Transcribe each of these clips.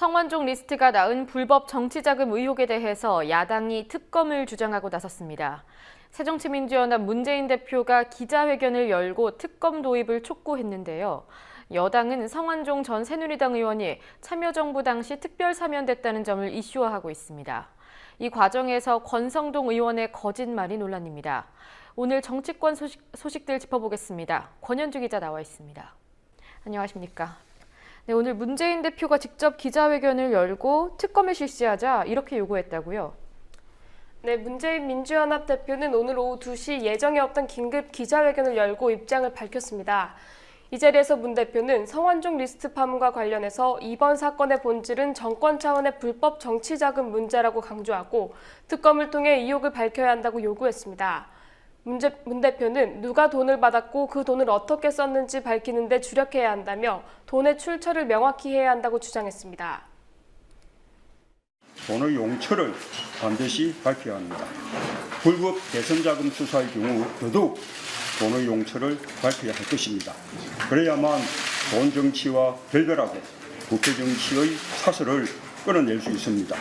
성완종 리스트가 낳은 불법 정치자금 의혹에 대해서 야당이 특검을 주장하고 나섰습니다. 새정치민주연합 문재인 대표가 기자회견을 열고 특검 도입을 촉구했는데요. 여당은 성완종 전 새누리당 의원이 참여정부 당시 특별 사면됐다는 점을 이슈화하고 있습니다. 이 과정에서 권성동 의원의 거짓말이 논란입니다. 오늘 정치권 소식들 짚어보겠습니다. 권현주 기자 나와 있습니다. 안녕하십니까? 네, 오늘 문재인 대표가 직접 기자회견을 열고 특검을 실시하자 이렇게 요구했다고요? 네, 문재인 민주연합 대표는 오늘 오후 2시 예정에 없던 긴급 기자회견을 열고 입장을 밝혔습니다. 이 자리에서 문 대표는 성완종 리스트 파문과 관련해서 이번 사건의 본질은 정권 차원의 불법 정치자금 문제라고 강조하고 특검을 통해 의혹을 밝혀야 한다고 요구했습니다. 문 대표는 누가 돈을 받았고 그 돈을 어떻게 썼는지 밝히는 데 주력해야 한다며 돈의 출처를 명확히 해야 한다고 주장했습니다. 돈의 용처를 반드시 밝혀야 합니다. 불법 대선자금 수사의 경우 더더욱 돈의 용처를 밝혀야 할 것입니다. 그래야만 돈 정치와 별별하게 국회 정치의 사슬을 끊어낼 수 있습니다.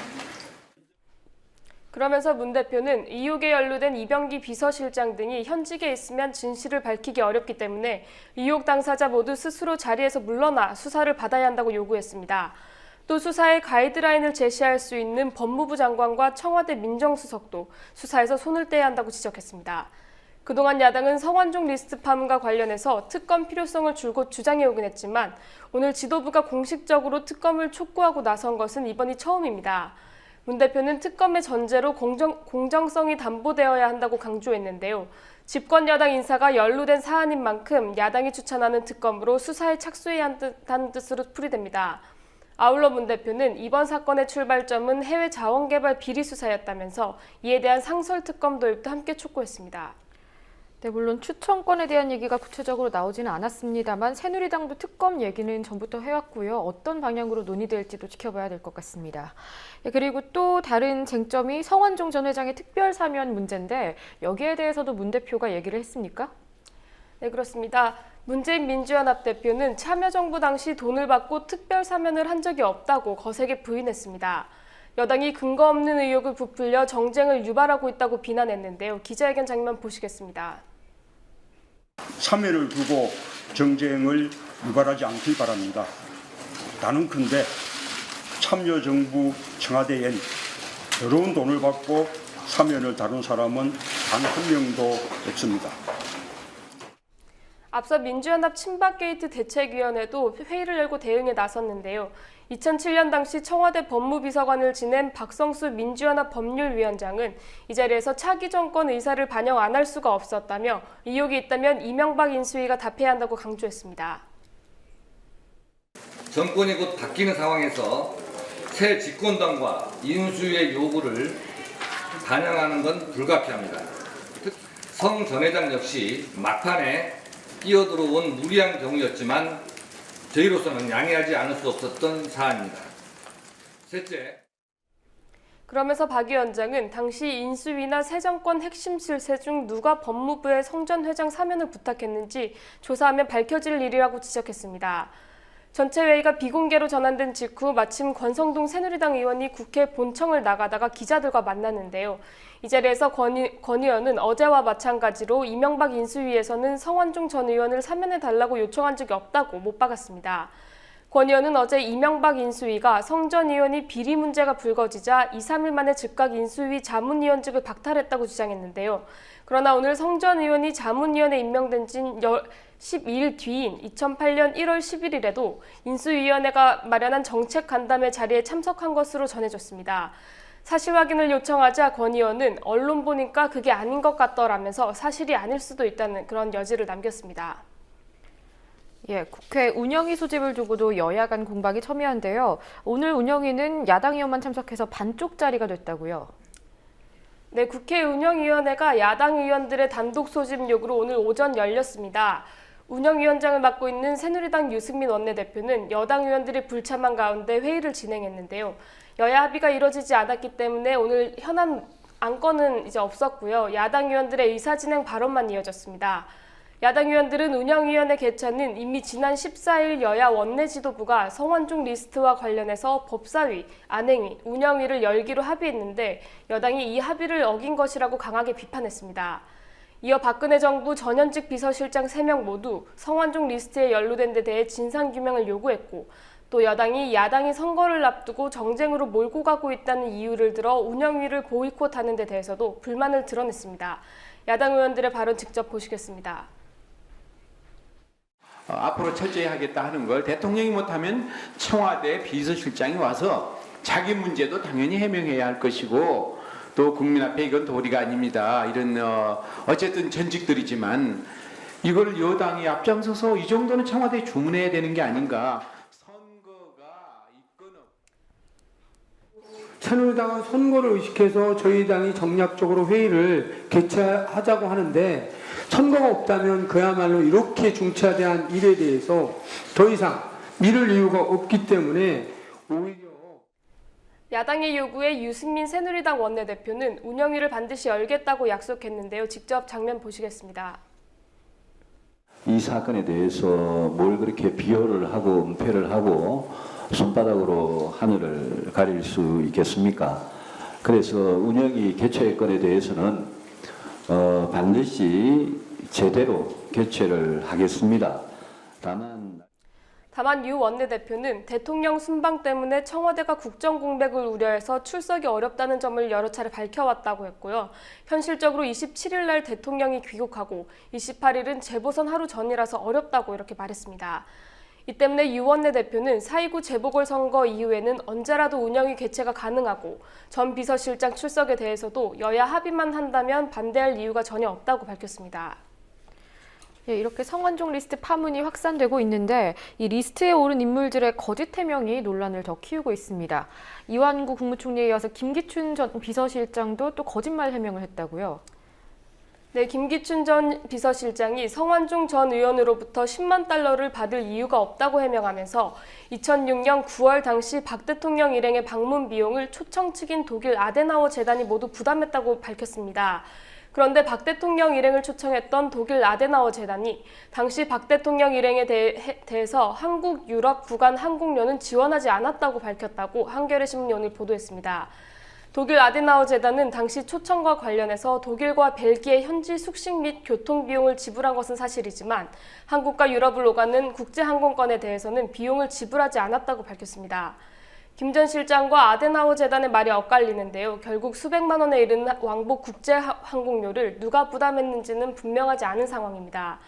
그러면서 문 대표는 의혹에 연루된 이병기 비서실장 등이 현직에 있으면 진실을 밝히기 어렵기 때문에 의혹 당사자 모두 스스로 자리에서 물러나 수사를 받아야 한다고 요구했습니다. 또 수사의 가이드라인을 제시할 수 있는 법무부 장관과 청와대 민정수석도 수사에서 손을 떼야 한다고 지적했습니다. 그동안 야당은 성완종 리스트 파문과 관련해서 특검 필요성을 줄곧 주장해오긴 했지만 오늘 지도부가 공식적으로 특검을 촉구하고 나선 것은 이번이 처음입니다. 문 대표는 특검의 전제로 공정성이 담보되어야 한다고 강조했는데요. 집권 여당 인사가 연루된 사안인 만큼 야당이 추천하는 특검으로 수사에 착수해야 한다는 뜻으로 풀이됩니다. 아울러 문 대표는 이번 사건의 출발점은 해외 자원개발 비리 수사였다면서 이에 대한 상설 특검 도입도 함께 촉구했습니다. 네, 물론 추천권에 대한 얘기가 구체적으로 나오지는 않았습니다만 새누리당도 특검 얘기는 전부터 해왔고요. 어떤 방향으로 논의될지도 지켜봐야 될 것 같습니다. 네, 그리고 또 다른 쟁점이 성완종 전 회장의 특별 사면 문제인데 여기에 대해서도 문 대표가 얘기를 했습니까? 네, 그렇습니다. 문재인 민주연합 대표는 참여정부 당시 돈을 받고 특별 사면을 한 적이 없다고 거세게 부인했습니다. 여당이 근거 없는 의혹을 부풀려 정쟁을 유발하고 있다고 비난했는데요. 기자회견 장면 보시겠습니다. 사면을 두고 정쟁을 유발하지 않길 바랍니다. 단언컨대 참여정부 청와대엔 더러운 돈을 받고 사면을 다룬 사람은 단 한 명도 없습니다. 앞서 민주연합 친박게이트 대책위원회도 회의를 열고 대응에 나섰는데요. 2007년 당시 청와대 법무비서관을 지낸 박성수 민주연합 법률위원장은 이 자리에서 차기 정권 의사를 반영 안 할 수가 없었다며 의혹이 있다면 이명박 인수위가 답해야 한다고 강조했습니다. 정권이 곧 바뀌는 상황에서 새 집권당과 인수위의 요구를 반영하는 건 불가피합니다. 성 전 회장 역시 막판에 끼어들어온 무리한 경우였지만 저희로서는 양해하지 않을 수 없었던 사안입니다. 셋째. 그러면서 박 위원장은 당시 인수위나 새 정권 핵심 실세 중 누가 법무부에 성 전 회장 사면을 부탁했는지 조사하면 밝혀질 일이라고 지적했습니다. 전체 회의가 비공개로 전환된 직후 마침 권성동 새누리당 의원이 국회 본청을 나가다가 기자들과 만났는데요. 이 자리에서 권 의원은 어제와 마찬가지로 이명박 인수위에서는 성완종 전 의원을 사면해달라고 요청한 적이 없다고 못 박았습니다. 권 의원은 어제 이명박 인수위가 성 전 의원이 비리 문제가 불거지자 2, 3일 만에 즉각 인수위 자문위원직을 박탈했다고 주장했는데요. 그러나 오늘 성 전 의원이 자문위원에 임명된 지 12일 뒤인 2008년 1월 11일에도 인수위원회가 마련한 정책 간담회 자리에 참석한 것으로 전해졌습니다. 사실 확인을 요청하자 권 의원은 언론 보니까 그게 아닌 것 같더라면서 사실이 아닐 수도 있다는 그런 여지를 남겼습니다. 예, 국회 운영위 소집을 두고도 여야 간 공방이 첨예한데요. 오늘 운영위는 야당 의원만 참석해서 반쪽 자리가 됐다고요. 네, 국회 운영위원회가 야당 의원들의 단독 소집 요구로 오늘 오전 열렸습니다. 운영위원장을 맡고 있는 새누리당 유승민 원내대표는 여당 의원들이 불참한 가운데 회의를 진행했는데요. 여야 합의가 이뤄지지 않았기 때문에 오늘 현안 안건은 이제 없었고요. 야당 의원들의 의사진행 발언만 이어졌습니다. 야당 의원들은 운영위원회 개최는 이미 지난 14일 여야 원내 지도부가 성완종 리스트와 관련해서 법사위, 안행위, 운영위를 열기로 합의했는데 여당이 이 합의를 어긴 것이라고 강하게 비판했습니다. 이어 박근혜 정부 전현직 비서실장 3명 모두 성완종 리스트에 연루된 데 대해 진상규명을 요구했고 또 여당이 야당이 선거를 앞두고 정쟁으로 몰고 가고 있다는 이유를 들어 운영위를 보이콧하는 데 대해서도 불만을 드러냈습니다. 야당 의원들의 발언 직접 보시겠습니다. 앞으로 철저히 하겠다 하는 걸 대통령이 못하면 청와대 비서실장이 와서 자기 문제도 당연히 해명해야 할 것이고 또 국민 앞에 이건 도리가 아닙니다. 이런 어쨌든 전직들이지만 이걸 여당이 앞장서서 이 정도는 청와대에 주문해야 되는 게 아닌가. 선거가 이거는 새누리당은 선거를 의식해서 저희 당이 정략적으로 회의를 개최하자고 하는데 선거가 없다면 그야말로 이렇게 중차대한 일에 대해서 더 이상 미룰 이유가 없기 때문에 오히려 야당의 요구에 유승민 새누리당 원내대표는 운영위를 반드시 열겠다고 약속했는데요. 직접 장면 보시겠습니다. 이 사건에 대해서 뭘 그렇게 비호를 하고 은폐를 하고 손바닥으로 하늘을 가릴 수 있겠습니까? 그래서 운영위 개최건에 대해서는 반드시 제대로 개최를 하겠습니다. 다만 유 원내대표는 대통령 순방 때문에 청와대가 국정 공백을 우려해서 출석이 어렵다는 점을 여러 차례 밝혀왔다고 했고요. 현실적으로 27일 날 대통령이 귀국하고 28일은 재보선 하루 전이라서 어렵다고 이렇게 말했습니다. 이 때문에 유 원내대표는 4.29 재보궐선거 이후에는 언제라도 운영위 개최가 가능하고 전 비서실장 출석에 대해서도 여야 합의만 한다면 반대할 이유가 전혀 없다고 밝혔습니다. 예, 이렇게 성완종 리스트 파문이 확산되고 있는데 이 리스트에 오른 인물들의 거짓 해명이 논란을 더 키우고 있습니다. 이완구 국무총리에 이어서 김기춘 전 비서실장도 또 거짓말 해명을 했다고요? 네, 김기춘 전 비서실장이 성완종 전 의원으로부터 10만 달러를 받을 이유가 없다고 해명하면서 2006년 9월 당시 박 대통령 일행의 방문 비용을 초청 측인 독일 아데나워 재단이 모두 부담했다고 밝혔습니다. 그런데 박 대통령 일행을 초청했던 독일 아데나워 재단이 당시 박 대통령 일행에 대해서 한국 유럽 구간 항공료는 지원하지 않았다고 밝혔다고 한겨레 신문이 오늘 보도했습니다. 독일 아데나워 재단은 당시 초청과 관련해서 독일과 벨기에 현지 숙식 및 교통 비용을 지불한 것은 사실이지만 한국과 유럽을 오가는 국제 항공권에 대해서는 비용을 지불하지 않았다고 밝혔습니다. 김 전 실장과 아데나워 재단의 말이 엇갈리는데요. 결국 수백만 원에 이르는 왕복 국제 항공료를 누가 부담했는지는 분명하지 않은 상황입니다.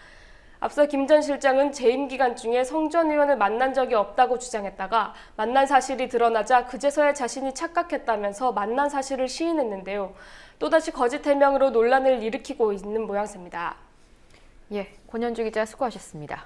앞서 김 전 실장은 재임 기간 중에 성 전 의원을 만난 적이 없다고 주장했다가 만난 사실이 드러나자 그제서야 자신이 착각했다면서 만난 사실을 시인했는데요. 또다시 거짓 해명으로 논란을 일으키고 있는 모양새입니다. 예, 권현주 기자 수고하셨습니다.